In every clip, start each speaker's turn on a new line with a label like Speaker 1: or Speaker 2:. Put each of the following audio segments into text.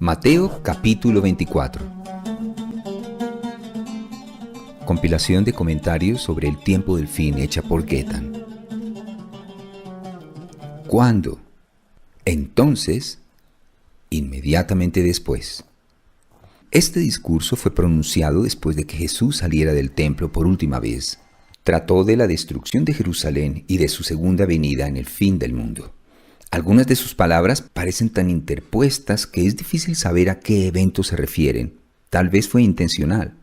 Speaker 1: Mateo capítulo 24. Compilación de comentarios sobre el tiempo del fin hecha por Getan. ¿Cuándo? Entonces, inmediatamente después. Este discurso fue pronunciado después de que Jesús saliera del templo por última vez. Trató de la destrucción de Jerusalén y de su segunda venida en el fin del mundo. Algunas de sus palabras parecen tan interpuestas que es difícil saber a qué evento se refieren. Tal vez fue intencional,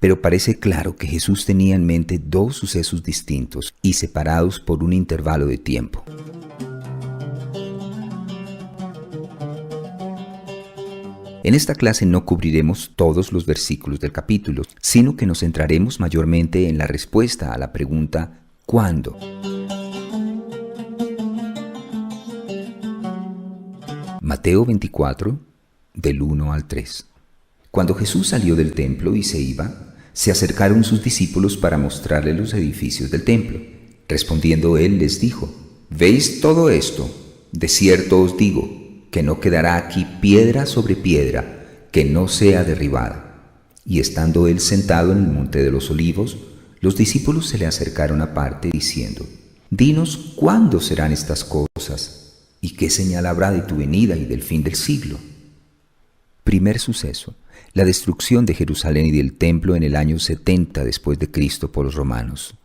Speaker 1: pero parece claro que Jesús tenía en mente dos sucesos distintos y separados por un intervalo de tiempo. En esta clase no cubriremos todos los versículos del capítulo, sino que nos centraremos mayormente en la respuesta a la pregunta ¿cuándo? Mateo 24, del 1 al 3. Cuando Jesús salió del templo y se iba, se acercaron sus discípulos para mostrarle los edificios del templo. Respondiendo él les dijo: ¿Veis todo esto? De cierto os digo, que no quedará aquí piedra sobre piedra que no sea derribada. Y estando él sentado en el monte de los olivos, los discípulos se le acercaron aparte diciendo: Dinos cuándo serán estas cosas, y qué señal habrá de tu venida y del fin del siglo. Primer suceso: la destrucción de Jerusalén y del templo en el año 70 después de Cristo por los romanos.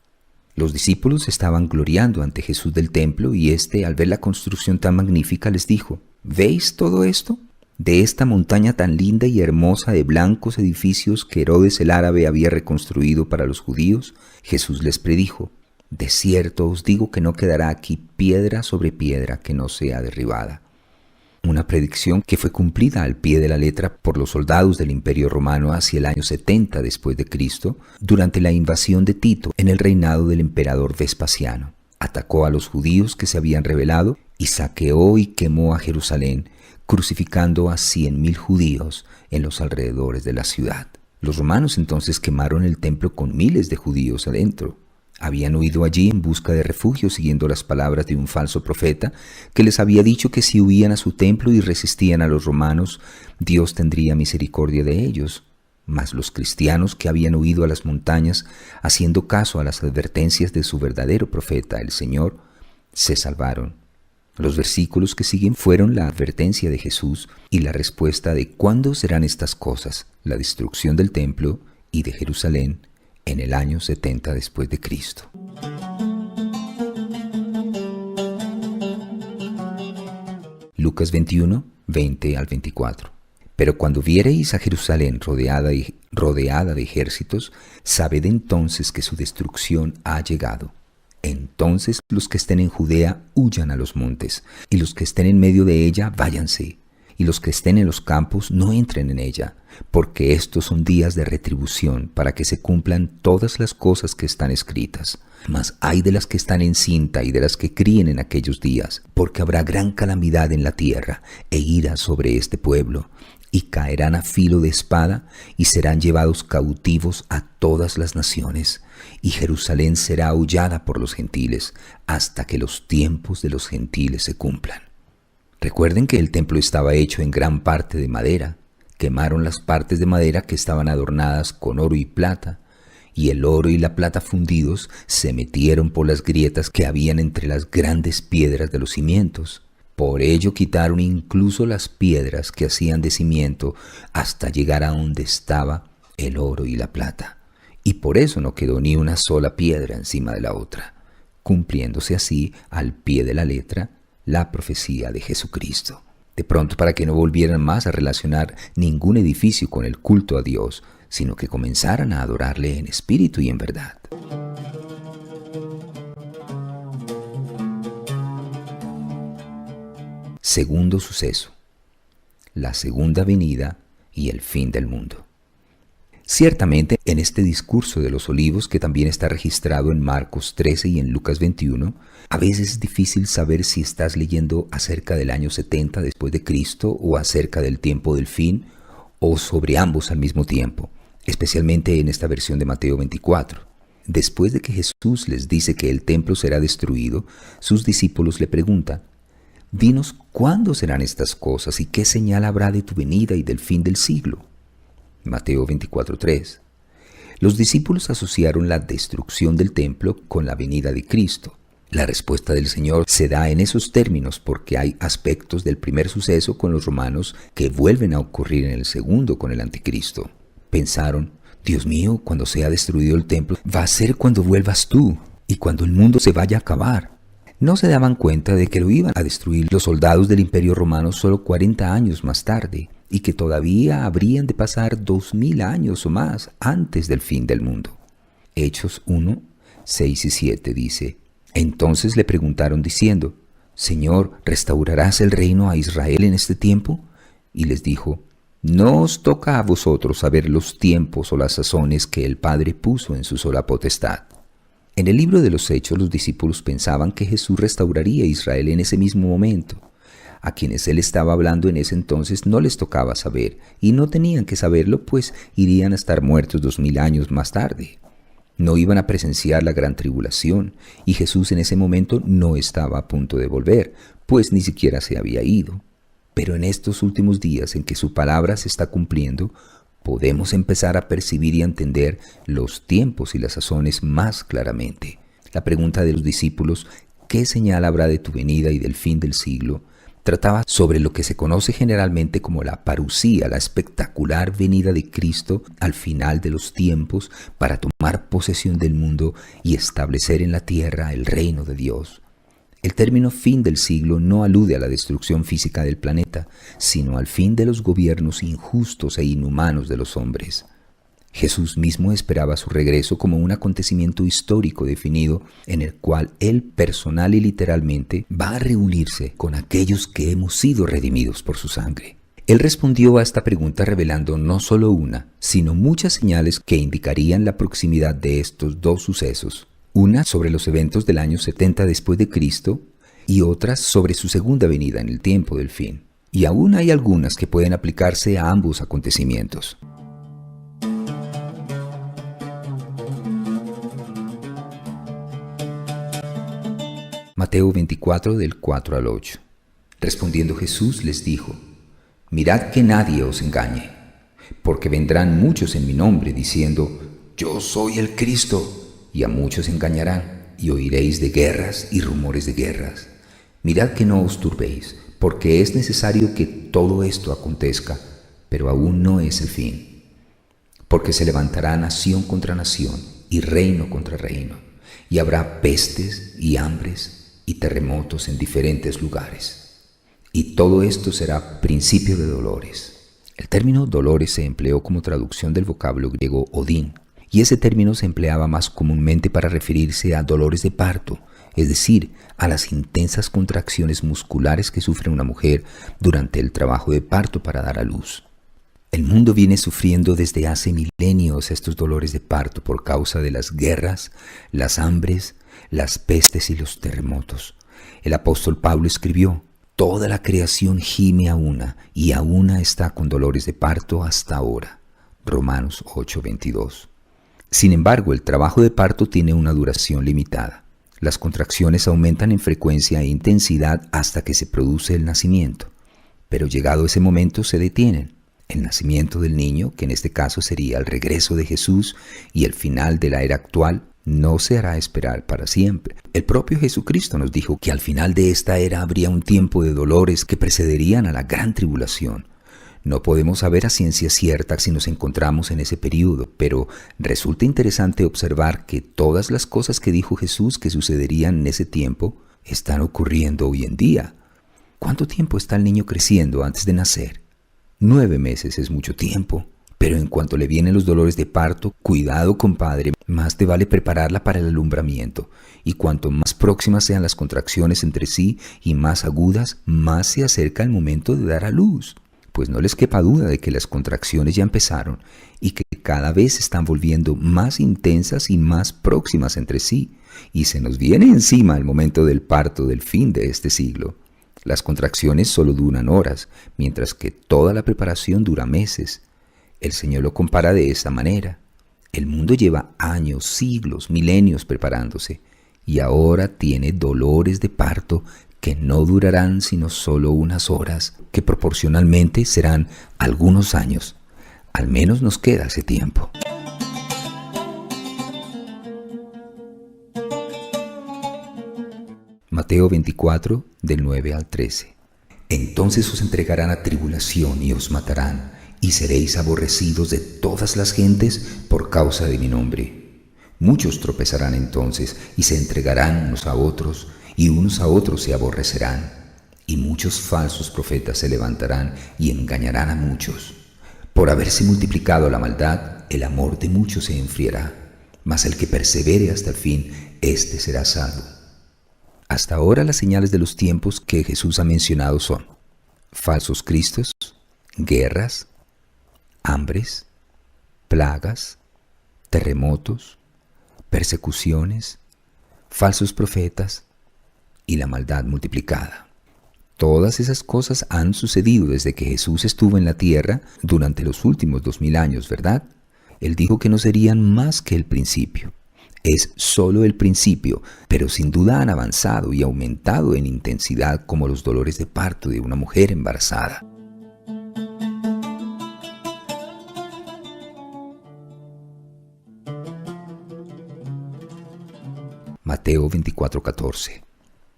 Speaker 1: Los discípulos estaban gloriando ante Jesús del templo y éste, al ver la construcción tan magnífica, les dijo: ¿Veis todo esto? De esta montaña tan linda y hermosa de blancos edificios que Herodes el árabe había reconstruido para los judíos, Jesús les predijo: de cierto os digo que no quedará aquí piedra sobre piedra que no sea derribada. Una predicción que fue cumplida al pie de la letra por los soldados del Imperio Romano hacia el año 70 después de Cristo, durante la invasión de Tito en el reinado del emperador Vespasiano. Atacó a los judíos que se habían rebelado y saqueó y quemó a Jerusalén, crucificando a 100,000 judíos en los alrededores de la ciudad. Los romanos entonces quemaron el templo con miles de judíos adentro. Habían huido allí en busca de refugio siguiendo las palabras de un falso profeta que les había dicho que si huían a su templo y resistían a los romanos, Dios tendría misericordia de ellos. Mas los cristianos que habían huido a las montañas, haciendo caso a las advertencias de su verdadero profeta, el Señor, se salvaron. Los versículos que siguen fueron la advertencia de Jesús y la respuesta de cuándo serán estas cosas, la destrucción del templo y de Jerusalén, en el año 70 después de Cristo. Lucas 21, 20 al 24. Pero cuando viereis a Jerusalén rodeada de ejércitos, sabed entonces que su destrucción ha llegado. Entonces los que estén en Judea huyan a los montes, y los que estén en medio de ella váyanse, y los que estén en los campos no entren en ella, porque estos son días de retribución para que se cumplan todas las cosas que están escritas. Mas ay de las que están encinta y de las que críen en aquellos días, porque habrá gran calamidad en la tierra e ira sobre este pueblo, y caerán a filo de espada y serán llevados cautivos a todas las naciones, y Jerusalén será aullada por los gentiles hasta que los tiempos de los gentiles se cumplan. Recuerden que el templo estaba hecho en gran parte de madera. Quemaron las partes de madera que estaban adornadas con oro y plata, y el oro y la plata fundidos se metieron por las grietas que habían entre las grandes piedras de los cimientos. Por ello quitaron incluso las piedras que hacían de cimiento hasta llegar a donde estaba el oro y la plata. Y por eso no quedó ni una sola piedra encima de la otra, cumpliéndose así al pie de la letra la profecía de Jesucristo. De pronto, para que no volvieran más a relacionar ningún edificio con el culto a Dios, sino que comenzaran a adorarle en espíritu y en verdad. Segundo suceso: la segunda venida y el fin del mundo. Ciertamente, en este discurso de los olivos, que también está registrado en Marcos 13 y en Lucas 21, a veces es difícil saber si estás leyendo acerca del año 70 después de Cristo o acerca del tiempo del fin, o sobre ambos al mismo tiempo, especialmente en esta versión de Mateo 24. Después de que Jesús les dice que el templo será destruido, sus discípulos le preguntan: Dinos cuándo serán estas cosas y qué señal habrá de tu venida y del fin del siglo. Mateo 24:3. Los discípulos asociaron la destrucción del templo con la venida de Cristo. La respuesta del Señor se da en esos términos porque hay aspectos del primer suceso con los romanos que vuelven a ocurrir en el segundo con el anticristo. Pensaron, Dios mío, cuando sea destruido el templo, va a ser cuando vuelvas tú y cuando el mundo se vaya a acabar. No se daban cuenta de que lo iban a destruir los soldados del Imperio Romano solo 40 años más tarde y que todavía habrían de pasar 2000 años o más antes del fin del mundo. Hechos 1, 6 y 7 dice: Entonces le preguntaron diciendo, Señor, ¿restaurarás el reino a Israel en este tiempo? Y les dijo, no os toca a vosotros saber los tiempos o las sazones que el Padre puso en su sola potestad. En el libro de los Hechos, los discípulos pensaban que Jesús restauraría a Israel en ese mismo momento. A quienes él estaba hablando en ese entonces no les tocaba saber, y no tenían que saberlo, pues irían a estar muertos 2000 años más tarde. No iban a presenciar la gran tribulación, y Jesús en ese momento no estaba a punto de volver, pues ni siquiera se había ido. Pero en estos últimos días en que su palabra se está cumpliendo, podemos empezar a percibir y a entender los tiempos y las sazones más claramente. La pregunta de los discípulos, ¿qué señal habrá de tu venida y del fin del siglo?, trataba sobre lo que se conoce generalmente como la parusía, la espectacular venida de Cristo al final de los tiempos para tomar posesión del mundo y establecer en la tierra el reino de Dios. El término fin del siglo no alude a la destrucción física del planeta, sino al fin de los gobiernos injustos e inhumanos de los hombres. Jesús mismo esperaba su regreso como un acontecimiento histórico definido en el cual Él personal y literalmente va a reunirse con aquellos que hemos sido redimidos por su sangre. Él respondió a esta pregunta revelando no solo una, sino muchas señales que indicarían la proximidad de estos dos sucesos. Una sobre los eventos del año 70 después de Cristo y otras sobre su segunda venida en el tiempo del fin. Y aún hay algunas que pueden aplicarse a ambos acontecimientos. Mateo 24 del 4 al 8. Respondiendo Jesús les dijo, mirad que nadie os engañe, porque vendrán muchos en mi nombre diciendo, yo soy el Cristo, y a muchos engañarán, y oiréis de guerras y rumores de guerras. Mirad que no os turbéis, porque es necesario que todo esto acontezca, pero aún no es el fin. Porque se levantará nación contra nación, y reino contra reino, y habrá pestes y hambres, y terremotos en diferentes lugares. Y todo esto será principio de dolores. El término dolores se empleó como traducción del vocablo griego odín, y ese término se empleaba más comúnmente para referirse a dolores de parto, es decir, a las intensas contracciones musculares que sufre una mujer durante el trabajo de parto para dar a luz. El mundo viene sufriendo desde hace milenios estos dolores de parto por causa de las guerras, las hambres, las pestes y los terremotos. El apóstol Pablo escribió, toda la creación gime a una, y a una está con dolores de parto hasta ahora. Romanos 8:22. Sin embargo, el trabajo de parto tiene una duración limitada. Las contracciones aumentan en frecuencia e intensidad hasta que se produce el nacimiento, pero llegado ese momento se detienen. El nacimiento del niño, que en este caso sería el regreso de Jesús y el final de la era actual, no se hará esperar para siempre. El propio Jesucristo nos dijo que al final de esta era habría un tiempo de dolores que precederían a la gran tribulación. No podemos saber a ciencia cierta si nos encontramos en ese período, pero resulta interesante observar que todas las cosas que dijo Jesús que sucederían en ese tiempo están ocurriendo hoy en día. ¿Cuánto tiempo está el niño creciendo antes de nacer? 9 meses es mucho tiempo, pero en cuanto le vienen los dolores de parto, cuidado compadre, más te vale prepararla para el alumbramiento, y cuanto más próximas sean las contracciones entre sí y más agudas, más se acerca el momento de dar a luz. Pues no les quepa duda de que las contracciones ya empezaron y que cada vez se están volviendo más intensas y más próximas entre sí, y se nos viene encima el momento del parto del fin de este siglo. Las contracciones solo duran horas, mientras que toda la preparación dura meses. El Señor lo compara de esa manera. El mundo lleva años, siglos, milenios preparándose, y ahora tiene dolores de parto que no durarán sino solo unas horas, que proporcionalmente serán algunos años. Al menos nos queda ese tiempo. Mateo 24, del 9 al 13. Entonces os entregarán a tribulación y os matarán, y seréis aborrecidos de todas las gentes por causa de mi nombre. Muchos tropezarán entonces y se entregarán unos a otros, y unos a otros se aborrecerán. Y muchos falsos profetas se levantarán y engañarán a muchos. Por haberse multiplicado la maldad, el amor de muchos se enfriará, mas el que persevere hasta el fin, éste será salvo. Hasta ahora las señales de los tiempos que Jesús ha mencionado son falsos cristos, guerras, hambres, plagas, terremotos, persecuciones, falsos profetas y la maldad multiplicada. Todas esas cosas han sucedido desde que Jesús estuvo en la tierra durante los últimos 2000 años, ¿verdad? Él dijo que no serían más que el principio. Es solo el principio, pero sin duda han avanzado y aumentado en intensidad como los dolores de parto de una mujer embarazada. Mateo 24:14.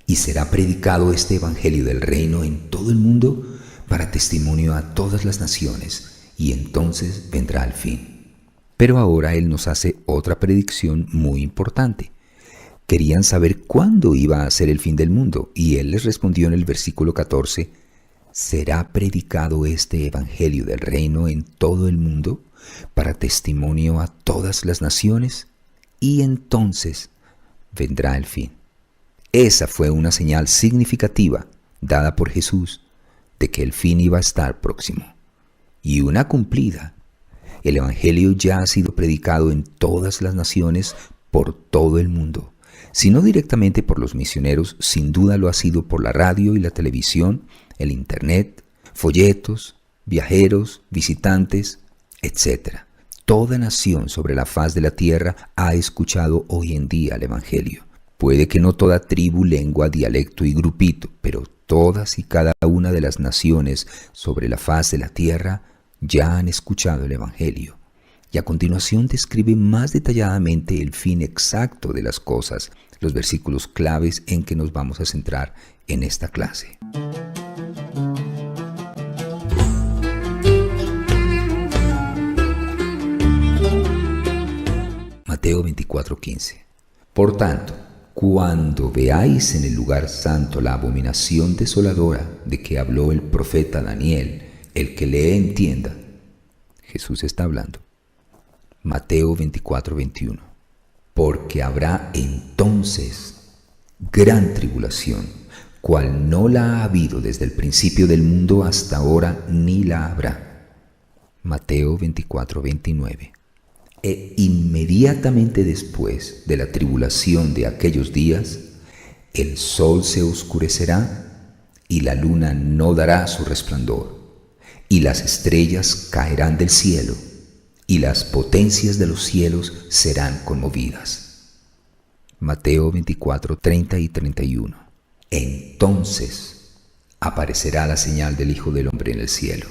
Speaker 1: Y será predicado este evangelio del reino en todo el mundo para testimonio a todas las naciones, y entonces vendrá el fin. Pero ahora Él nos hace otra predicción muy importante. Querían saber cuándo iba a ser el fin del mundo, y Él les respondió en el versículo 14, ¿será predicado este evangelio del reino en todo el mundo para testimonio a todas las naciones? Y entonces vendrá el fin. Esa fue una señal significativa dada por Jesús de que el fin iba a estar próximo. Y una cumplida. El evangelio ya ha sido predicado en todas las naciones por todo el mundo. Si no directamente por los misioneros, sin duda lo ha sido por la radio y la televisión, el internet, folletos, viajeros, visitantes, etc. Toda nación sobre la faz de la tierra ha escuchado hoy en día el evangelio. Puede que no toda tribu, lengua, dialecto y grupito, pero todas y cada una de las naciones sobre la faz de la tierra ya han escuchado el evangelio. Y a continuación describe más detalladamente el fin exacto de las cosas, los versículos claves en que nos vamos a centrar en esta clase. Mateo 24:15. Por tanto, cuando veáis en el lugar santo la abominación desoladora de que habló el profeta Daniel, el que lee entienda. Jesús está hablando. Mateo 24:21. Porque habrá entonces gran tribulación, cual no la ha habido desde el principio del mundo hasta ahora, ni la habrá. Mateo 24:29. E inmediatamente después de la tribulación de aquellos días, el sol se oscurecerá y la luna no dará su resplandor, y las estrellas caerán del cielo, y las potencias de los cielos serán conmovidas. Mateo 24:30 y 31. Entonces aparecerá la señal del Hijo del Hombre en el cielo,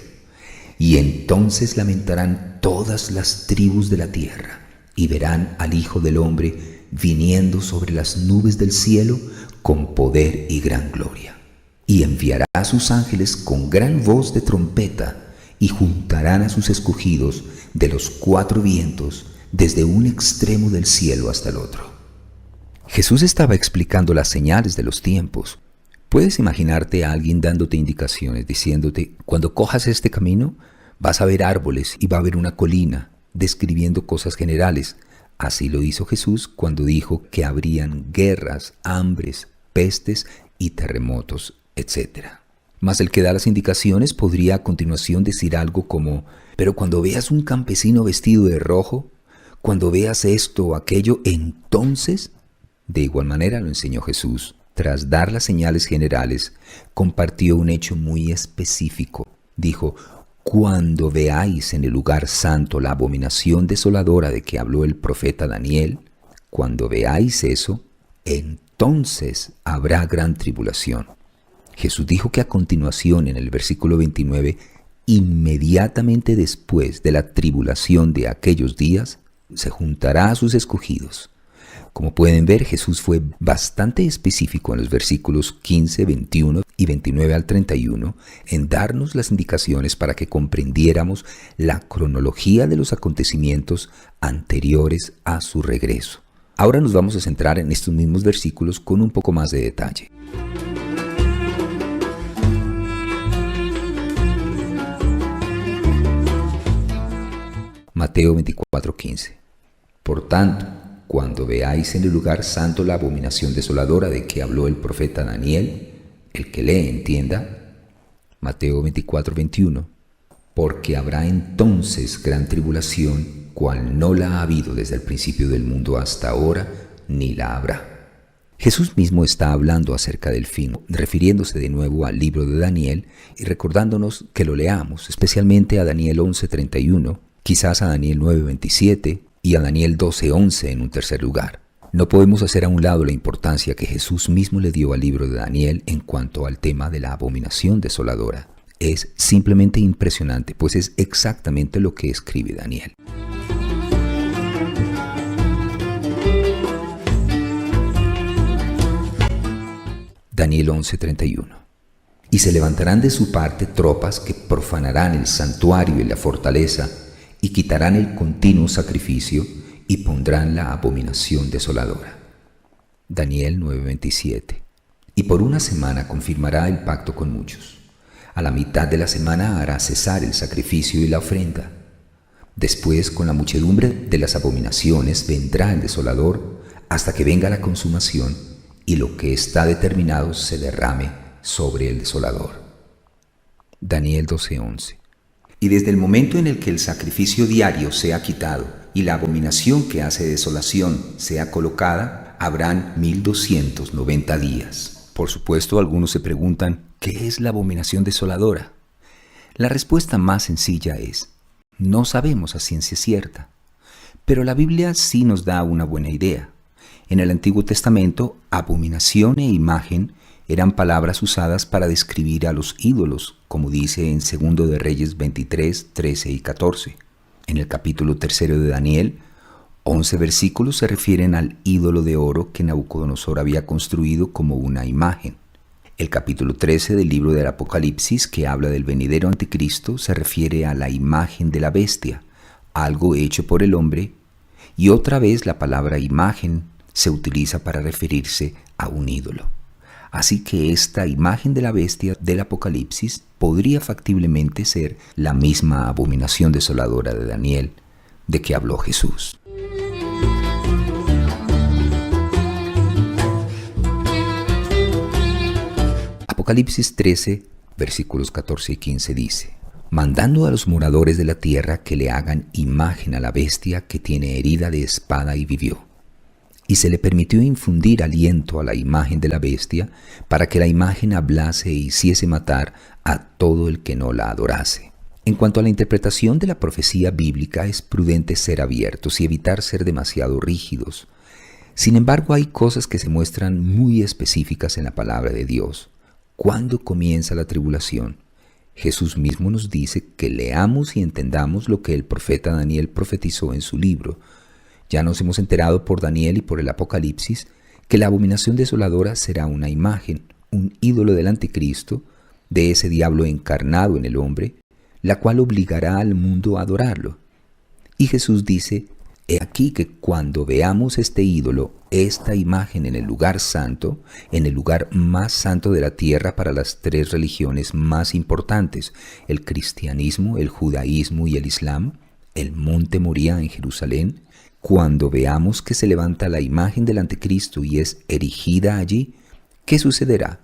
Speaker 1: y entonces lamentarán todas las tribus de la tierra, y verán al Hijo del Hombre viniendo sobre las nubes del cielo con poder y gran gloria. Y enviará a sus ángeles con gran voz de trompeta, y juntarán a sus escogidos de los 4 vientos, desde un extremo del cielo hasta el otro. Jesús estaba explicando las señales de los tiempos. ¿Puedes imaginarte a alguien dándote indicaciones, diciéndote, cuando cojas este camino, vas a ver árboles y va a haber una colina, describiendo cosas generales? Así lo hizo Jesús cuando dijo que habrían guerras, hambres, pestes y terremotos, etc. Mas el que da las indicaciones podría a continuación decir algo como, pero cuando veas un campesino vestido de rojo, cuando veas esto o aquello, entonces, de igual manera lo enseñó Jesús. Tras dar las señales generales, compartió un hecho muy específico. Dijo, cuando veáis en el lugar santo la abominación desoladora de que habló el profeta Daniel, cuando veáis eso, entonces habrá gran tribulación. Jesús dijo que a continuación, en el versículo 29, inmediatamente después de la tribulación de aquellos días, se juntará a sus escogidos. Como pueden ver, Jesús fue bastante específico en los versículos 15, 21 y 29 al 31 en darnos las indicaciones para que comprendiéramos la cronología de los acontecimientos anteriores a su regreso. Ahora nos vamos a centrar en estos mismos versículos con un poco más de detalle. Mateo 24:15. Por tanto, cuando veáis en el lugar santo la abominación desoladora de que habló el profeta Daniel, el que lee entienda. Mateo 24:21. Porque habrá entonces gran tribulación, cual no la ha habido desde el principio del mundo hasta ahora, ni la habrá. Jesús mismo está hablando acerca del fin, refiriéndose de nuevo al libro de Daniel y recordándonos que lo leamos, especialmente a Daniel 11:31, quizás a Daniel 9:27 y a Daniel 12:11 en un tercer lugar. No podemos hacer a un lado la importancia que Jesús mismo le dio al libro de Daniel en cuanto al tema de la abominación desoladora. Es simplemente impresionante, pues es exactamente lo que escribe Daniel. Daniel 11:31. Y se levantarán de su parte tropas que profanarán el santuario y la fortaleza, y quitarán el continuo sacrificio, y pondrán la abominación desoladora. Daniel 9:27. Y por una semana confirmará el pacto con muchos. A la mitad de la semana hará cesar el sacrificio y la ofrenda. Después, con la muchedumbre de las abominaciones, vendrá el desolador, hasta que venga la consumación, y lo que está determinado se derrame sobre el desolador. Daniel 12:11. Y desde el momento en el que el sacrificio diario sea quitado y la abominación que hace desolación sea colocada, habrán 1290 días. Por supuesto, algunos se preguntan, ¿qué es la abominación desoladora? La respuesta más sencilla es, no sabemos a ciencia cierta, pero la Biblia sí nos da una buena idea. En el Antiguo Testamento, abominación e imagen eran palabras usadas para describir a los ídolos, como dice en 2 de Reyes 23, 13 y 14. En el capítulo 3 de Daniel, 11 versículos se refieren al ídolo de oro que Nabucodonosor había construido como una imagen. El capítulo 13 del libro del Apocalipsis, que habla del venidero anticristo, se refiere a la imagen de la bestia, algo hecho por el hombre, y otra vez la palabra imagen se utiliza para referirse a un ídolo. Así que esta imagen de la bestia del Apocalipsis podría factiblemente ser la misma abominación desoladora de Daniel, de que habló Jesús. Apocalipsis 13, versículos 14 y 15 dice: mandando a los moradores de la tierra que le hagan imagen a la bestia que tiene herida de espada y vivió. Y se le permitió infundir aliento a la imagen de la bestia, para que la imagen hablase e hiciese matar a todo el que no la adorase. En cuanto a la interpretación de la profecía bíblica, es prudente ser abiertos y evitar ser demasiado rígidos. Sin embargo, hay cosas que se muestran muy específicas en la palabra de Dios. ¿Cuándo comienza la tribulación? Jesús mismo nos dice que leamos y entendamos lo que el profeta Daniel profetizó en su libro. Ya nos hemos enterado por Daniel y por el Apocalipsis que la abominación desoladora será una imagen, un ídolo del anticristo, de ese diablo encarnado en el hombre, la cual obligará al mundo a adorarlo. Y Jesús dice, he aquí que cuando veamos este ídolo, esta imagen en el lugar santo, en el lugar más santo de la tierra para las tres religiones más importantes, el cristianismo, el judaísmo y el islam, el monte Moría en Jerusalén, cuando veamos que se levanta la imagen del anticristo y es erigida allí, ¿qué sucederá?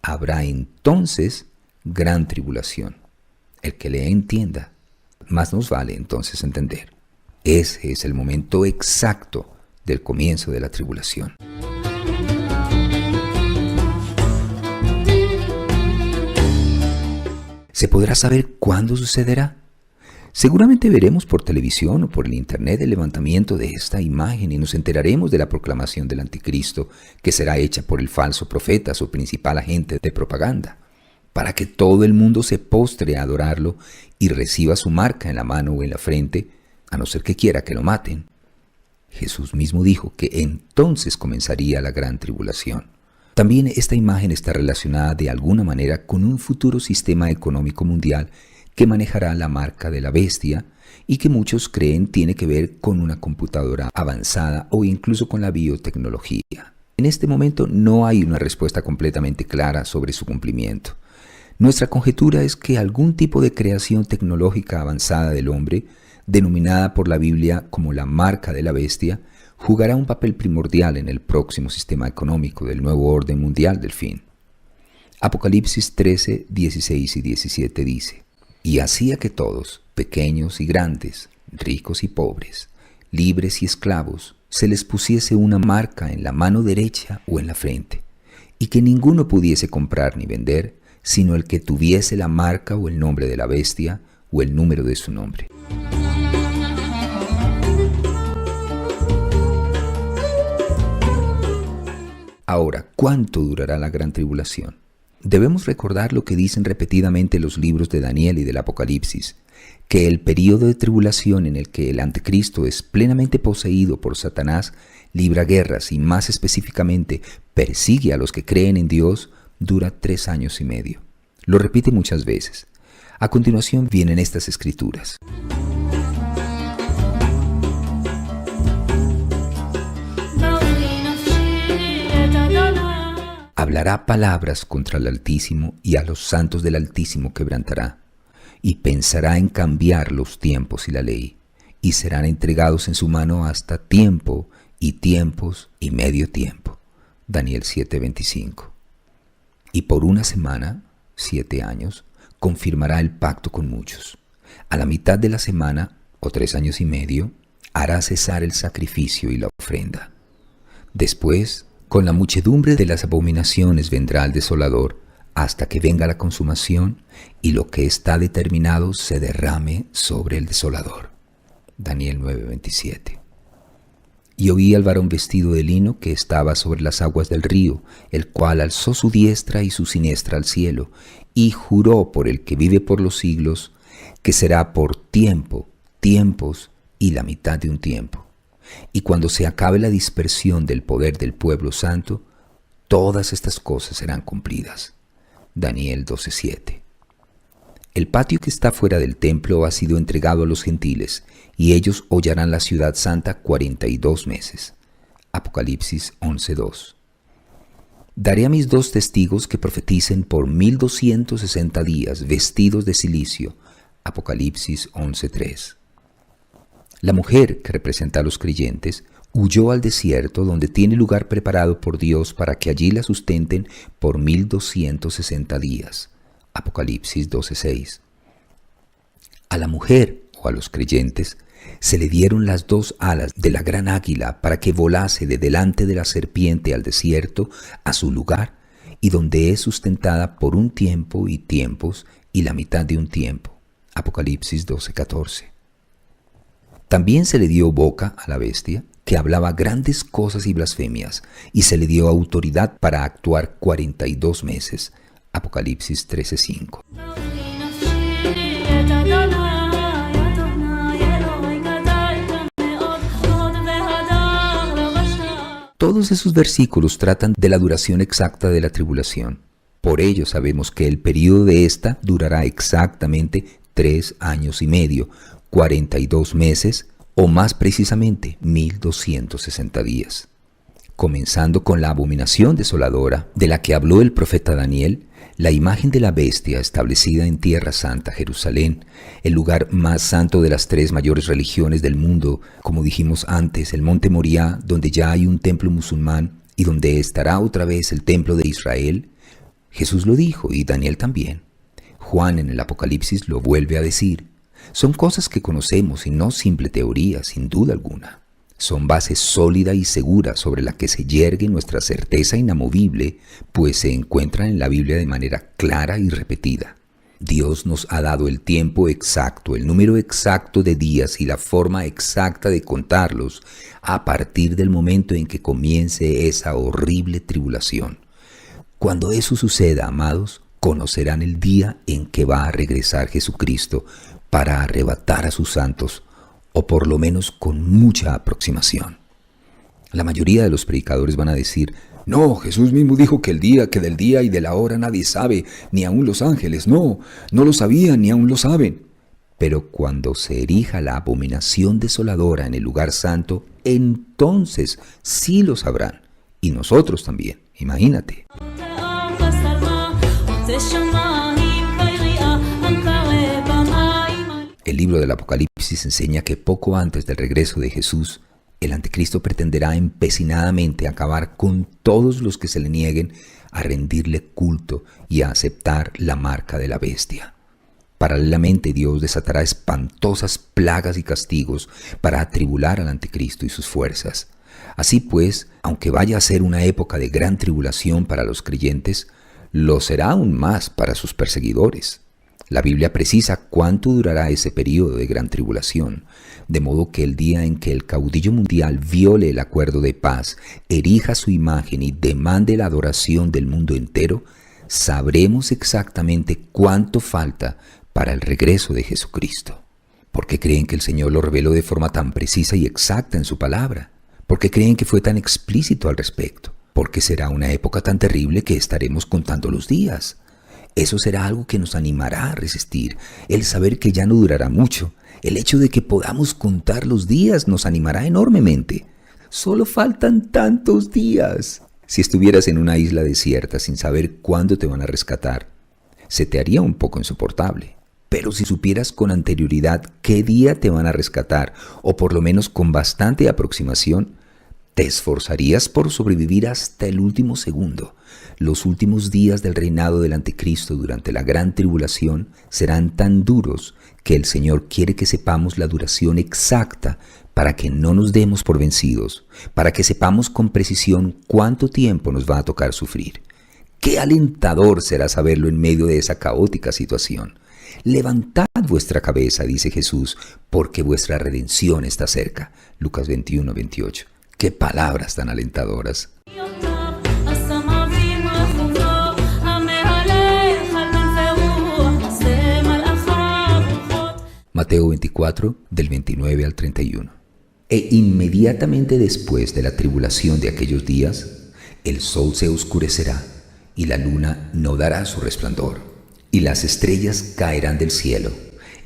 Speaker 1: Habrá entonces gran tribulación. El que le entienda, más nos vale entonces entender. Ese es el momento exacto del comienzo de la tribulación. ¿Se podrá saber cuándo sucederá? Seguramente veremos por televisión o por el internet el levantamiento de esta imagen y nos enteraremos de la proclamación del anticristo que será hecha por el falso profeta, su principal agente de propaganda, para que todo el mundo se postre a adorarlo y reciba su marca en la mano o en la frente, a no ser que quiera que lo maten. Jesús mismo dijo que entonces comenzaría la gran tribulación. También esta imagen está relacionada de alguna manera con un futuro sistema económico mundial que manejará la marca de la bestia y que muchos creen tiene que ver con una computadora avanzada o incluso con la biotecnología. En este momento no hay una respuesta completamente clara sobre su cumplimiento. Nuestra conjetura es que algún tipo de creación tecnológica avanzada del hombre, denominada por la Biblia como la marca de la bestia, jugará un papel primordial en el próximo sistema económico del nuevo orden mundial del fin. Apocalipsis 13, 16 y 17 dice: Y hacía que todos, pequeños y grandes, ricos y pobres, libres y esclavos, se les pusiese una marca en la mano derecha o en la frente, y que ninguno pudiese comprar ni vender, sino el que tuviese la marca o el nombre de la bestia o el número de su nombre. Ahora, ¿cuánto durará la gran tribulación? Debemos recordar lo que dicen repetidamente los libros de Daniel y del Apocalipsis, que el período de tribulación en el que el anticristo es plenamente poseído por Satanás libra guerras y más específicamente persigue a los que creen en Dios dura 3 años y medio. Lo repite muchas veces. A continuación vienen estas escrituras. Hablará palabras contra el Altísimo y a los santos del Altísimo quebrantará, y pensará en cambiar los tiempos y la ley, y serán entregados en su mano hasta tiempo y tiempos y medio tiempo. Daniel 7:25. Y por una semana, 7 años, confirmará el pacto con muchos. A la mitad de la semana, o 3 años y medio, hará cesar el sacrificio y la ofrenda. Después, con la muchedumbre de las abominaciones vendrá el desolador, hasta que venga la consumación y lo que está determinado se derrame sobre el desolador. Daniel 9:27. Y oí al varón vestido de lino que estaba sobre las aguas del río, el cual alzó su diestra y su siniestra al cielo, y juró por el que vive por los siglos, que será por tiempo, tiempos y la mitad de un tiempo. Y cuando se acabe la dispersión del poder del pueblo santo, todas estas cosas serán cumplidas. Daniel 12:7. El patio que está fuera del templo ha sido entregado a los gentiles, y ellos hollarán la ciudad santa 42 meses. Apocalipsis 11:2. Daré a mis 2 testigos que profeticen por 1260 días, vestidos de cilicio. Apocalipsis 11:3. La mujer, que representa a los creyentes, huyó al desierto donde tiene lugar preparado por Dios para que allí la sustenten por 1260 días. Apocalipsis 12:6. A la mujer, o a los creyentes, se le dieron las 2 alas de la gran águila para que volase de delante de la serpiente al desierto, a su lugar, y donde es sustentada por un tiempo y tiempos y la mitad de un tiempo. Apocalipsis 12:14. También se le dio boca a la bestia, que hablaba grandes cosas y blasfemias, y se le dio autoridad para actuar 42 meses. Apocalipsis 13:5. Todos esos versículos tratan de la duración exacta de la tribulación. Por ello sabemos que el período de esta durará exactamente 3 años y medio, 42 meses, o más precisamente 1260 días. Comenzando con la abominación desoladora de la que habló el profeta Daniel, la imagen de la bestia establecida en Tierra Santa, Jerusalén, el lugar más santo de las 3 mayores religiones del mundo, como dijimos antes, el monte Moriah, donde ya hay un templo musulmán y donde estará otra vez el templo de Israel. Jesús lo dijo y Daniel también. Juan en el Apocalipsis lo vuelve a decir. Son cosas que conocemos y no simple teoría, sin duda alguna. Son base sólida y segura sobre la que se yergue nuestra certeza inamovible, pues se encuentran en la Biblia de manera clara y repetida. Dios nos ha dado el tiempo exacto, el número exacto de días y la forma exacta de contarlos a partir del momento en que comience esa horrible tribulación. Cuando eso suceda, amados, conocerán el día en que va a regresar Jesucristo para arrebatar a sus santos, o por lo menos con mucha aproximación. La mayoría de los predicadores van a decir: no, Jesús mismo dijo que del día y de la hora nadie sabe, ni aun los ángeles, no lo sabían ni aun lo saben. Pero cuando se erija la abominación desoladora en el lugar santo, entonces sí lo sabrán, y nosotros también, imagínate. El libro del Apocalipsis enseña que poco antes del regreso de Jesús, el anticristo pretenderá empecinadamente acabar con todos los que se le nieguen a rendirle culto y a aceptar la marca de la bestia. Paralelamente, Dios desatará espantosas plagas y castigos para atribular al anticristo y sus fuerzas. Así pues, aunque vaya a ser una época de gran tribulación para los creyentes, lo será aún más para sus perseguidores. La Biblia precisa cuánto durará ese periodo de gran tribulación, de modo que el día en que el caudillo mundial viole el acuerdo de paz, erija su imagen y demande la adoración del mundo entero, sabremos exactamente cuánto falta para el regreso de Jesucristo. ¿Por qué creen que el Señor lo reveló de forma tan precisa y exacta en su palabra? ¿Por qué creen que fue tan explícito al respecto? Porque será una época tan terrible que estaremos contando los días. Eso será algo que nos animará a resistir, el saber que ya no durará mucho. El hecho de que podamos contar los días nos animará enormemente. Solo faltan tantos días. Si estuvieras en una isla desierta sin saber cuándo te van a rescatar, se te haría un poco insoportable. Pero si supieras con anterioridad qué día te van a rescatar, o por lo menos con bastante aproximación, te esforzarías por sobrevivir hasta el último segundo. Los últimos días del reinado del anticristo durante la gran tribulación serán tan duros que el Señor quiere que sepamos la duración exacta para que no nos demos por vencidos, para que sepamos con precisión cuánto tiempo nos va a tocar sufrir. ¡Qué alentador será saberlo en medio de esa caótica situación! Levantad vuestra cabeza, dice Jesús, porque vuestra redención está cerca. Lucas 21:28. ¡Qué palabras tan alentadoras! Mateo 24, del 29 al 31. E inmediatamente después de la tribulación de aquellos días, el sol se oscurecerá, y la luna no dará su resplandor, y las estrellas caerán del cielo,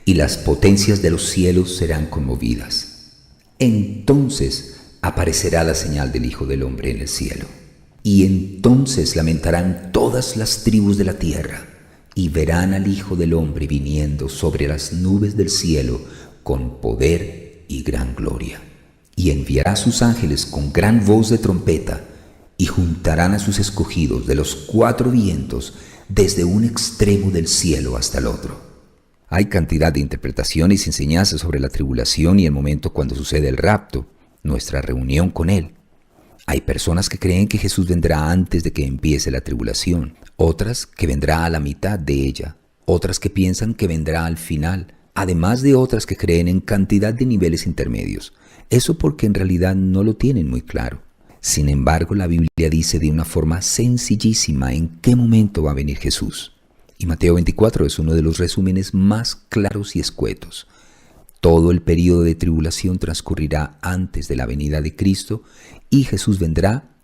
Speaker 1: y las potencias de los cielos serán conmovidas. Entonces aparecerá la señal del Hijo del Hombre en el cielo. Y entonces lamentarán todas las tribus de la tierra, y verán al Hijo del Hombre viniendo sobre las nubes del cielo con poder y gran gloria. Y enviará a sus ángeles con gran voz de trompeta, y juntarán a sus escogidos de los cuatro vientos, desde un extremo del cielo hasta el otro. Hay cantidad de interpretaciones y enseñanzas sobre la tribulación y el momento cuando sucede el rapto, nuestra reunión con Él. Hay personas que creen que Jesús vendrá antes de que empiece la tribulación, otras que vendrá a la mitad de ella, otras que piensan que vendrá al final, además de otras que creen en cantidad de niveles intermedios. Eso porque en realidad no lo tienen muy claro. Sin embargo, la Biblia dice de una forma sencillísima en qué momento va a venir Jesús. Y Mateo 24 es uno de los resúmenes más claros y escuetos. Todo el período de tribulación transcurrirá antes de la venida de Cristo y Jesús vendrá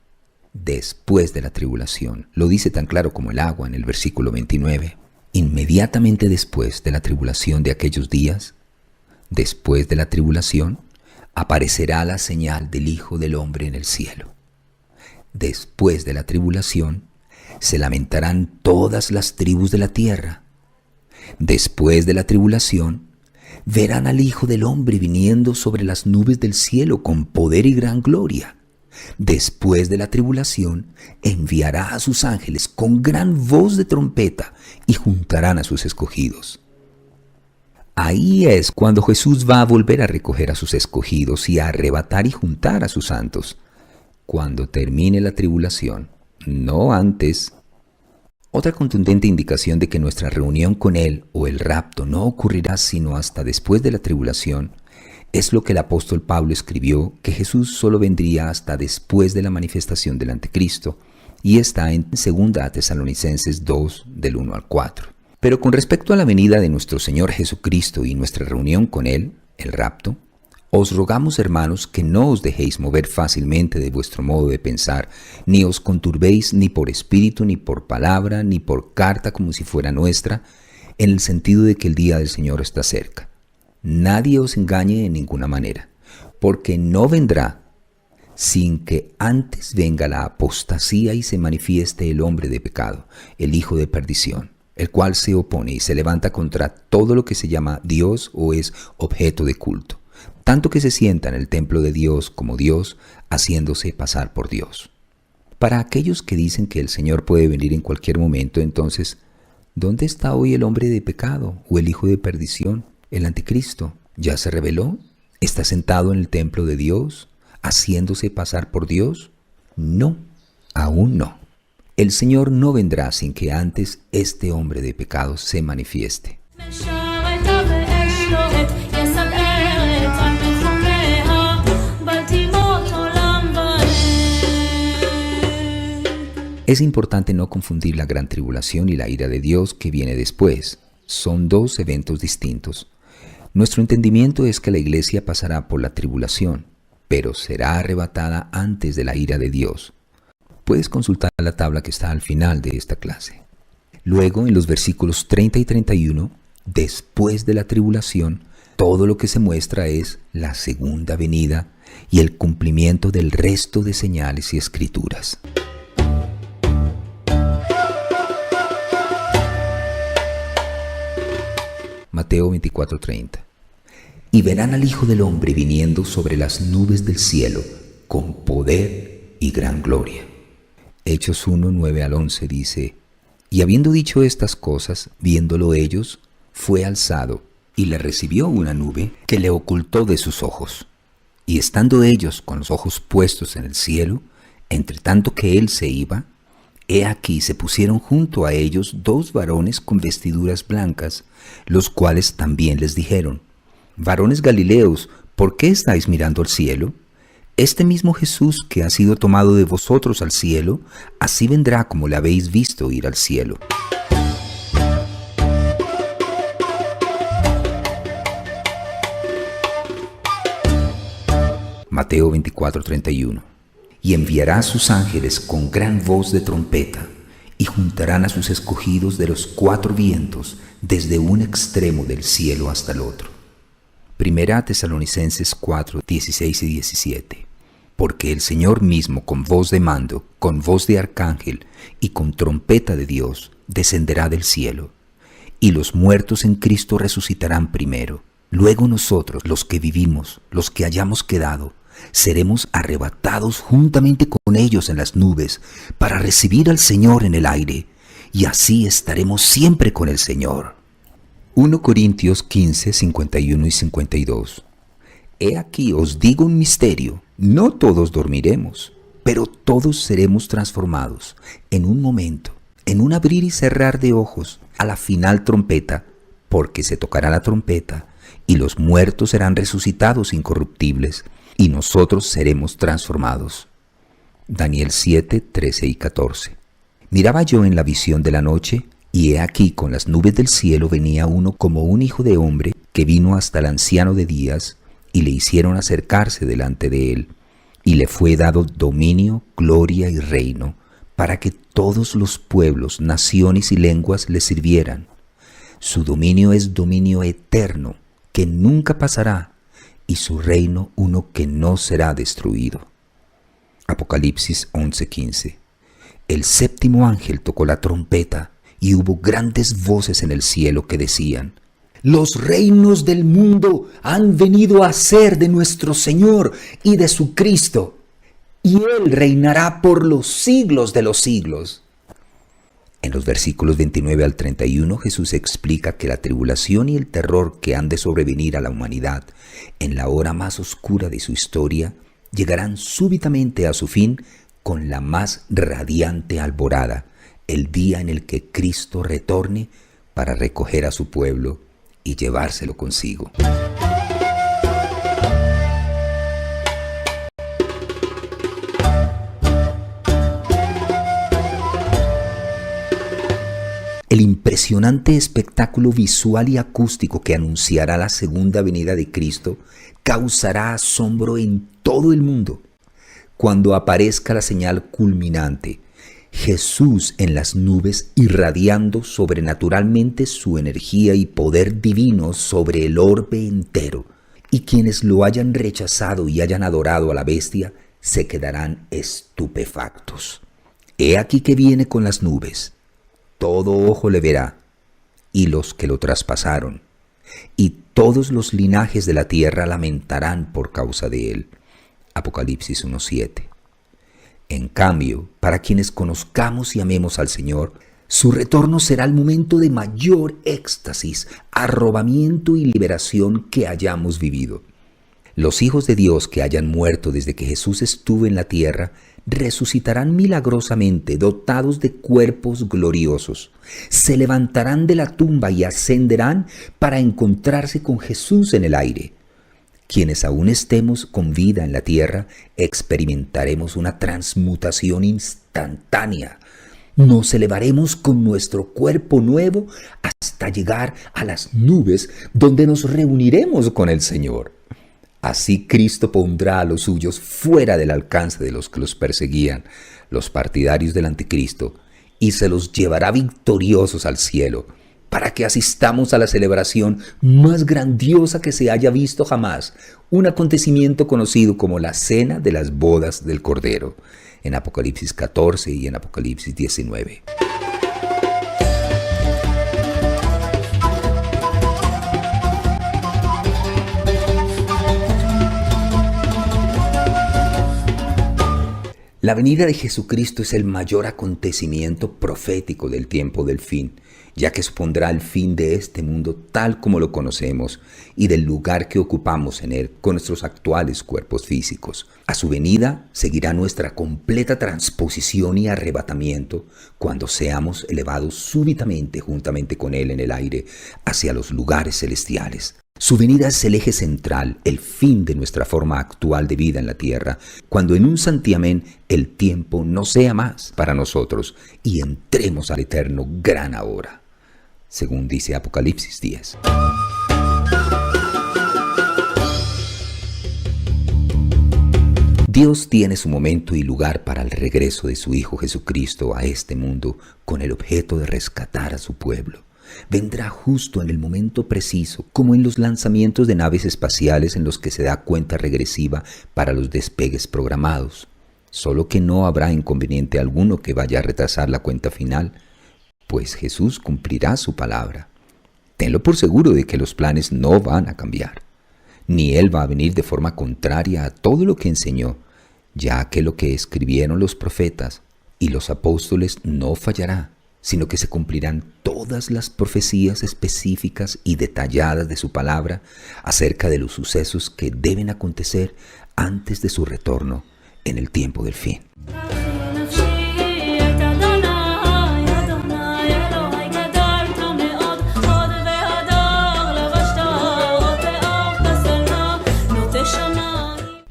Speaker 1: después de la tribulación. Lo dice tan claro como el agua en el versículo 29. Inmediatamente después de la tribulación de aquellos días, después de la tribulación, aparecerá la señal del Hijo del Hombre en el cielo. Después de la tribulación, se lamentarán todas las tribus de la tierra. Después de la tribulación, verán al Hijo del Hombre viniendo sobre las nubes del cielo con poder y gran gloria. Después de la tribulación, enviará a sus ángeles con gran voz de trompeta y juntarán a sus escogidos. Ahí es cuando Jesús va a volver a recoger a sus escogidos y a arrebatar y juntar a sus santos. Cuando termine la tribulación, no antes. Otra contundente indicación de que nuestra reunión con Él o el rapto no ocurrirá sino hasta después de la tribulación es lo que el apóstol Pablo escribió, que Jesús solo vendría hasta después de la manifestación del anticristo, y está en 2 Tesalonicenses 2, del 1 al 4. Pero con respecto a la venida de nuestro Señor Jesucristo y nuestra reunión con Él, el rapto, os rogamos, hermanos, que no os dejéis mover fácilmente de vuestro modo de pensar, ni os conturbéis ni por espíritu, ni por palabra, ni por carta como si fuera nuestra, en el sentido de que el día del Señor está cerca. Nadie os engañe en ninguna manera, porque no vendrá sin que antes venga la apostasía y se manifieste el hombre de pecado, el hijo de perdición, el cual se opone y se levanta contra todo lo que se llama Dios o es objeto de culto, tanto que se sienta en el templo de Dios como Dios, haciéndose pasar por Dios. Para aquellos que dicen que el Señor puede venir en cualquier momento, entonces, ¿dónde está hoy el hombre de pecado o el hijo de perdición? El anticristo ya se reveló, está sentado en el templo de Dios, haciéndose pasar por Dios. No, aún no. El Señor no vendrá sin que antes este hombre de pecado se manifieste. Es importante no confundir la gran tribulación y la ira de Dios que viene después. Son dos eventos distintos. Nuestro entendimiento es que la iglesia pasará por la tribulación, pero será arrebatada antes de la ira de Dios. Puedes consultar la tabla que está al final de esta clase. Luego, en los versículos 30 y 31, después de la tribulación, todo lo que se muestra es la segunda venida y el cumplimiento del resto de señales y escrituras. Mateo 24:30. Y verán al Hijo del Hombre viniendo sobre las nubes del cielo con poder y gran gloria. Hechos 1, 9 al 11 dice: Y habiendo dicho estas cosas, viéndolo ellos, fue alzado, y le recibió una nube que le ocultó de sus ojos. Y estando ellos con los ojos puestos en el cielo, entre tanto que él se iba, he aquí se pusieron junto a ellos dos varones con vestiduras blancas, los cuales también les dijeron: Varones Galileos, ¿por qué estáis mirando al cielo? Este mismo Jesús que ha sido tomado de vosotros al cielo, así vendrá como le habéis visto ir al cielo. Mateo 24:31. Y enviará a sus ángeles con gran voz de trompeta, y juntarán a sus escogidos de los cuatro vientos, desde un extremo del cielo hasta el otro. 1 Tesalonicenses 4, 16 y 17. Porque el Señor mismo, con voz de mando, con voz de arcángel y con trompeta de Dios, descenderá del cielo. Y los muertos en Cristo resucitarán primero. Luego nosotros, los que vivimos, los que hayamos quedado, seremos arrebatados juntamente con ellos en las nubes para recibir al Señor en el aire, y así estaremos siempre con el Señor. 1 Corintios 15, 51 y 52. He aquí os digo un misterio: no todos dormiremos, pero todos seremos transformados en un momento, en un abrir y cerrar de ojos, a la final trompeta, porque se tocará la trompeta, y los muertos serán resucitados incorruptibles, y nosotros seremos transformados. Daniel 7, 13 y 14. Miraba yo en la visión de la noche, y he aquí con las nubes del cielo venía uno como un hijo de hombre, que vino hasta el anciano de días, y le hicieron acercarse delante de él, y le fue dado dominio, gloria y reino, para que todos los pueblos, naciones y lenguas le sirvieran. Su dominio es dominio eterno, que nunca pasará, y su reino uno que no será destruido. Apocalipsis 11:15. El séptimo ángel tocó la trompeta, y hubo grandes voces en el cielo que decían: Los reinos del mundo han venido a ser de nuestro Señor y de su Cristo, y Él reinará por los siglos de los siglos. En los versículos 29 al 31, Jesús explica que la tribulación y el terror que han de sobrevenir a la humanidad en la hora más oscura de su historia llegarán súbitamente a su fin con la más radiante alborada, el día en el que Cristo retorne para recoger a su pueblo y llevárselo consigo. El impresionante espectáculo visual y acústico que anunciará la segunda venida de Cristo causará asombro en todo el mundo. Cuando aparezca la señal culminante, Jesús en las nubes irradiando sobrenaturalmente su energía y poder divino sobre el orbe entero, y quienes lo hayan rechazado y hayan adorado a la bestia se quedarán estupefactos. He aquí que viene con las nubes. Todo ojo le verá, y los que lo traspasaron, y todos los linajes de la tierra lamentarán por causa de él. Apocalipsis 1:7. En cambio, para quienes conozcamos y amemos al Señor, su retorno será el momento de mayor éxtasis, arrobamiento y liberación que hayamos vivido. Los hijos de Dios que hayan muerto desde que Jesús estuvo en la tierra resucitarán milagrosamente dotados de cuerpos gloriosos. Se levantarán de la tumba y ascenderán para encontrarse con Jesús en el aire. Quienes aún estemos con vida en la tierra experimentaremos una transmutación instantánea. Nos elevaremos con nuestro cuerpo nuevo hasta llegar a las nubes donde nos reuniremos con el Señor. Así Cristo pondrá a los suyos fuera del alcance de los que los perseguían, los partidarios del anticristo, y se los llevará victoriosos al cielo, para que asistamos a la celebración más grandiosa que se haya visto jamás, un acontecimiento conocido como la Cena de las Bodas del Cordero, en Apocalipsis 14 y en Apocalipsis 19. La venida de Jesucristo es el mayor acontecimiento profético del tiempo del fin, ya que supondrá el fin de este mundo tal como lo conocemos y del lugar que ocupamos en él con nuestros actuales cuerpos físicos. A su venida seguirá nuestra completa transposición y arrebatamiento cuando seamos elevados súbitamente juntamente con él en el aire hacia los lugares celestiales. Su venida es el eje central, el fin de nuestra forma actual de vida en la tierra, cuando en un santiamén el tiempo no sea más para nosotros y entremos al eterno gran ahora, según dice Apocalipsis 10. Dios tiene su momento y lugar para el regreso de su Hijo Jesucristo a este mundo con el objeto de rescatar a su pueblo. Vendrá justo en el momento preciso, como en los lanzamientos de naves espaciales en los que se da cuenta regresiva para los despegues programados. Solo que no habrá inconveniente alguno que vaya a retrasar la cuenta final, pues Jesús cumplirá su palabra. Tenlo por seguro de que los planes no van a cambiar, ni Él va a venir de forma contraria a todo lo que enseñó, ya que lo que escribieron los profetas y los apóstoles no fallará, sino que se cumplirán todas las profecías específicas y detalladas de su palabra acerca de los sucesos que deben acontecer antes de su retorno en el tiempo del fin.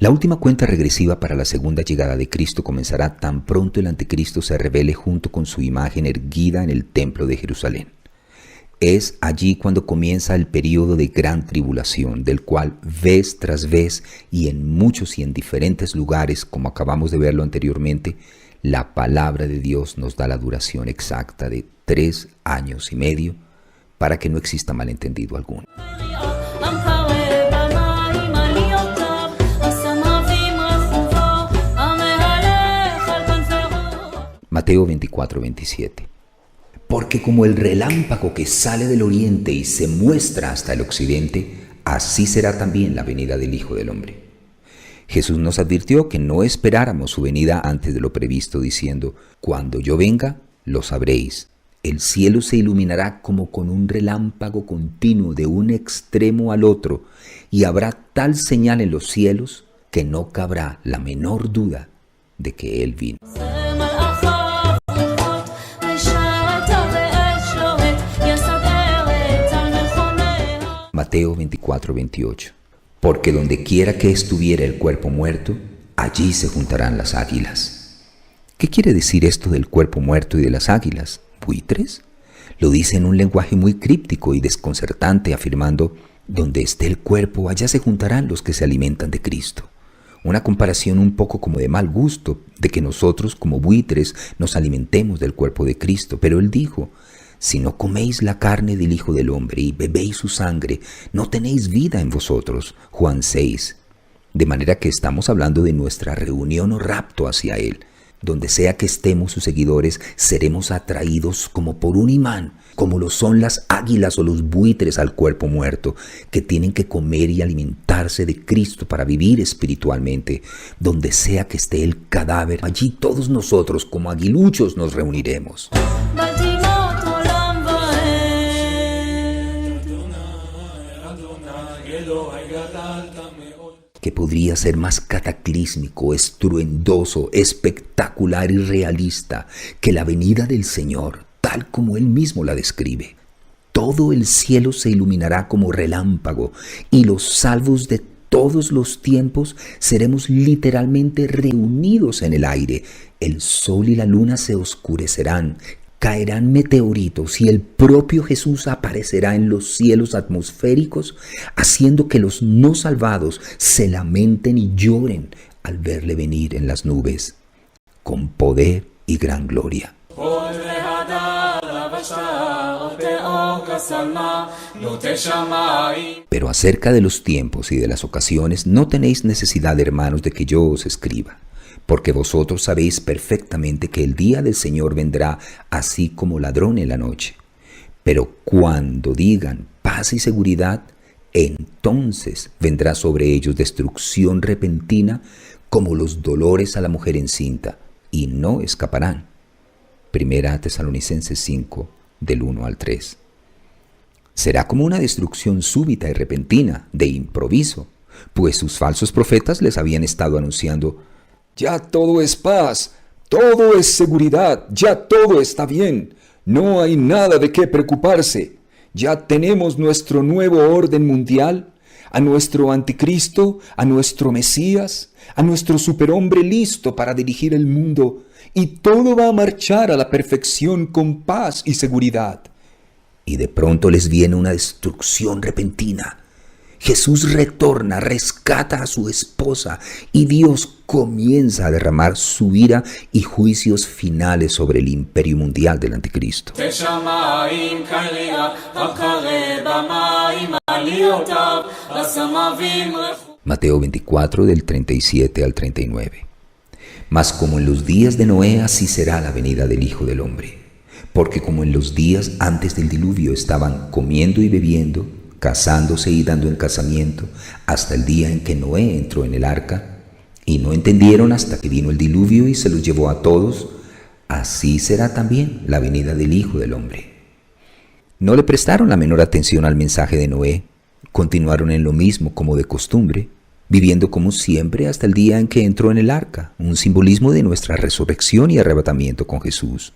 Speaker 1: La última cuenta regresiva para la segunda llegada de Cristo comenzará tan pronto el anticristo se revele junto con su imagen erguida en el templo de Jerusalén. Es allí cuando comienza el período de gran tribulación, del cual vez tras vez y en muchos y en diferentes lugares, como acabamos de verlo anteriormente, la palabra de Dios nos da la duración exacta de 3 años y medio para que no exista malentendido alguno. Mateo 24:27. Porque como el relámpago que sale del oriente y se muestra hasta el occidente, así será también la venida del Hijo del Hombre. Jesús nos advirtió que no esperáramos su venida antes de lo previsto, diciendo: cuando yo venga, lo sabréis. El cielo se iluminará como con un relámpago continuo de un extremo al otro, y habrá tal señal en los cielos que no cabrá la menor duda de que Él vino. Mateo 24:28. Porque donde quiera que estuviera el cuerpo muerto, allí se juntarán las águilas. ¿Qué quiere decir esto del cuerpo muerto y de las águilas? ¿Buitres? Lo dice en un lenguaje muy críptico y desconcertante, afirmando: donde esté el cuerpo, allá se juntarán los que se alimentan de Cristo. Una comparación un poco como de mal gusto, de que nosotros como buitres nos alimentemos del cuerpo de Cristo. Pero Él dijo: si no coméis la carne del Hijo del Hombre y bebéis su sangre, no tenéis vida en vosotros. Juan 6. De manera que estamos hablando de nuestra reunión o rapto hacia Él. Donde sea que estemos sus seguidores, seremos atraídos como por un imán, como lo son las águilas o los buitres al cuerpo muerto, que tienen que comer y alimentarse de Cristo para vivir espiritualmente. Donde sea que esté el cadáver, allí todos nosotros como aguiluchos nos reuniremos. Que podría ser más cataclísmico, estruendoso, espectacular y realista que la venida del Señor, tal como Él mismo la describe. Todo el cielo se iluminará como relámpago y los salvos de todos los tiempos seremos literalmente reunidos en el aire. El sol y la luna se oscurecerán. Caerán meteoritos y el propio Jesús aparecerá en los cielos atmosféricos, haciendo que los no salvados se lamenten y lloren al verle venir en las nubes, con poder y gran gloria. Pero acerca de los tiempos y de las ocasiones no tenéis necesidad, hermanos, de que yo os escriba. Porque vosotros sabéis perfectamente que el día del Señor vendrá así como ladrón en la noche. Pero cuando digan paz y seguridad, entonces vendrá sobre ellos destrucción repentina como los dolores a la mujer encinta, y no escaparán. Primera Tesalonicenses 5, del 1 al 3. Será como una destrucción súbita y repentina, de improviso, pues sus falsos profetas les habían estado anunciando: ya todo es paz, todo es seguridad, ya todo está bien, no hay nada de qué preocuparse. Ya tenemos nuestro nuevo orden mundial, a nuestro anticristo, a nuestro Mesías, a nuestro superhombre listo para dirigir el mundo, y todo va a marchar a la perfección con paz y seguridad. Y de pronto les viene una destrucción repentina. Jesús retorna, rescata a su esposa y Dios comienza a derramar su ira y juicios finales sobre el imperio mundial del anticristo. Mateo 24 del 37 al 39. Mas como en los días de Noé, así será la venida del Hijo del Hombre. Porque como en los días antes del diluvio estaban comiendo y bebiendo, casándose y dando en casamiento, hasta el día en que Noé entró en el arca, y no entendieron hasta que vino el diluvio y se los llevó a todos, así será también la venida del Hijo del Hombre. No le prestaron la menor atención al mensaje de Noé, continuaron en lo mismo como de costumbre, viviendo como siempre hasta el día en que entró en el arca, un simbolismo de nuestra resurrección y arrebatamiento con Jesús.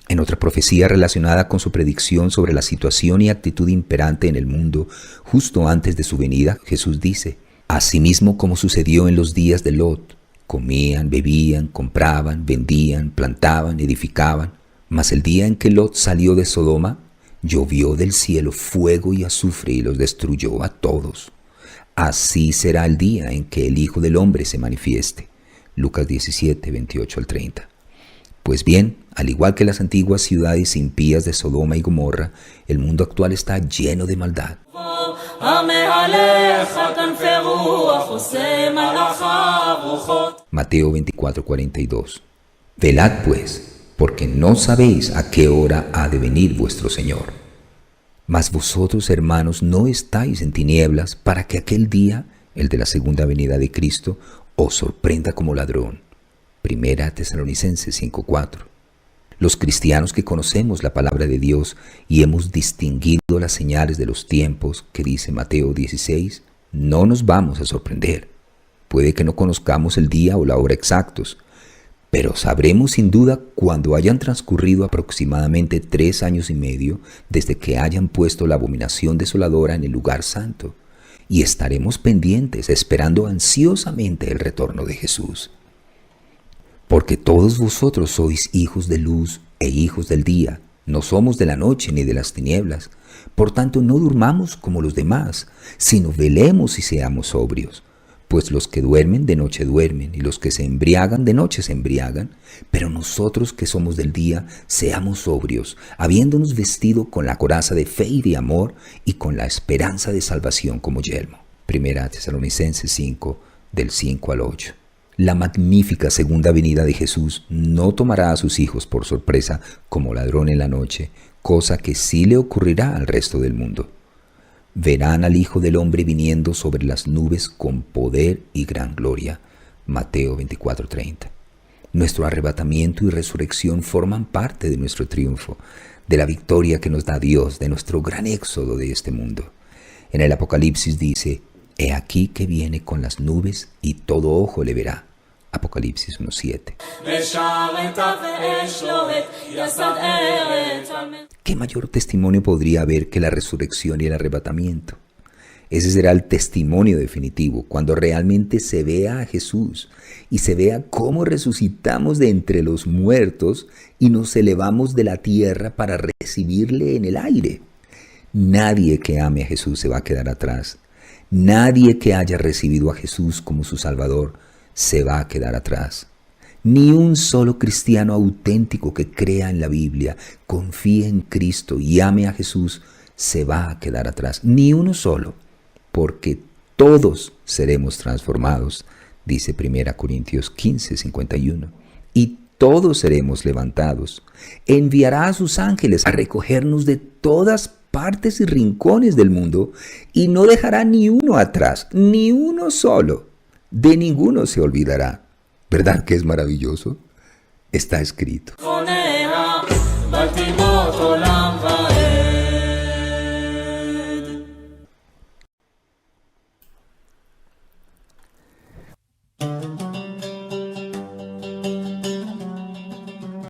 Speaker 1: En otra profecía relacionada con su predicción sobre la situación y actitud imperante en el mundo justo antes de su venida, Jesús dice: asimismo como sucedió en los días de Lot, comían, bebían, compraban, vendían, plantaban, edificaban, mas el día en que Lot salió de Sodoma, llovió del cielo fuego y azufre y los destruyó a todos. Así será el día en que el Hijo del Hombre se manifieste. Lucas 17, 28 al 30. Pues bien, al igual que las antiguas ciudades impías de Sodoma y Gomorra, el mundo actual está lleno de maldad. Mateo 24:42. Velad pues, porque no sabéis a qué hora ha de venir vuestro Señor. Mas vosotros, hermanos, no estáis en tinieblas, para que aquel día, el de la segunda venida de Cristo, os sorprenda como ladrón. Primera Tesalonicenses 5:4. Los cristianos que conocemos la palabra de Dios y hemos distinguido las señales de los tiempos, que dice Mateo 16, no nos vamos a sorprender. Puede que no conozcamos el día o la hora exactos, Pero sabremos sin duda cuando hayan transcurrido aproximadamente 3 años y medio desde que hayan puesto la abominación desoladora en el lugar santo, y estaremos pendientes esperando ansiosamente el retorno de Jesús. Porque todos vosotros sois hijos de luz e hijos del día, no somos de la noche ni de las tinieblas. Por tanto, no durmamos como los demás, sino velemos y seamos sobrios. Pues los que duermen de noche duermen, y los que se embriagan de noche se embriagan. Pero nosotros que somos del día, seamos sobrios, habiéndonos vestido con la coraza de fe y de amor, y con la esperanza de salvación como yelmo. Primera Tesalonicenses 5, del 5 al 8. La magnífica segunda venida de Jesús no tomará a sus hijos por sorpresa como ladrón en la noche, cosa que sí le ocurrirá al resto del mundo. Verán al Hijo del Hombre viniendo sobre las nubes con poder y gran gloria. Mateo 24:30. Nuestro arrebatamiento y resurrección forman parte de nuestro triunfo, de la victoria que nos da Dios, de nuestro gran éxodo de este mundo. En el Apocalipsis dice: He aquí que viene con las nubes y todo ojo le verá. Apocalipsis 1:7. ¿Qué mayor testimonio podría haber que la resurrección y el arrebatamiento? Ese será el testimonio definitivo, cuando realmente se vea a Jesús y se vea cómo resucitamos de entre los muertos y nos elevamos de la tierra para recibirle en el aire. Nadie que ame a Jesús se va a quedar atrás. Nadie que haya recibido a Jesús como su Salvador se va a quedar atrás. Ni un solo cristiano auténtico que crea en la Biblia, confíe en Cristo y ame a Jesús se va a quedar atrás. Ni uno solo, porque todos seremos transformados, dice 1 Corintios 15:51. Y todos seremos levantados. Enviará a sus ángeles a recogernos de todas partes y rincones del mundo, y no dejará ni uno atrás, ni uno solo. De ninguno se olvidará. ¿Verdad que es maravilloso? Está escrito.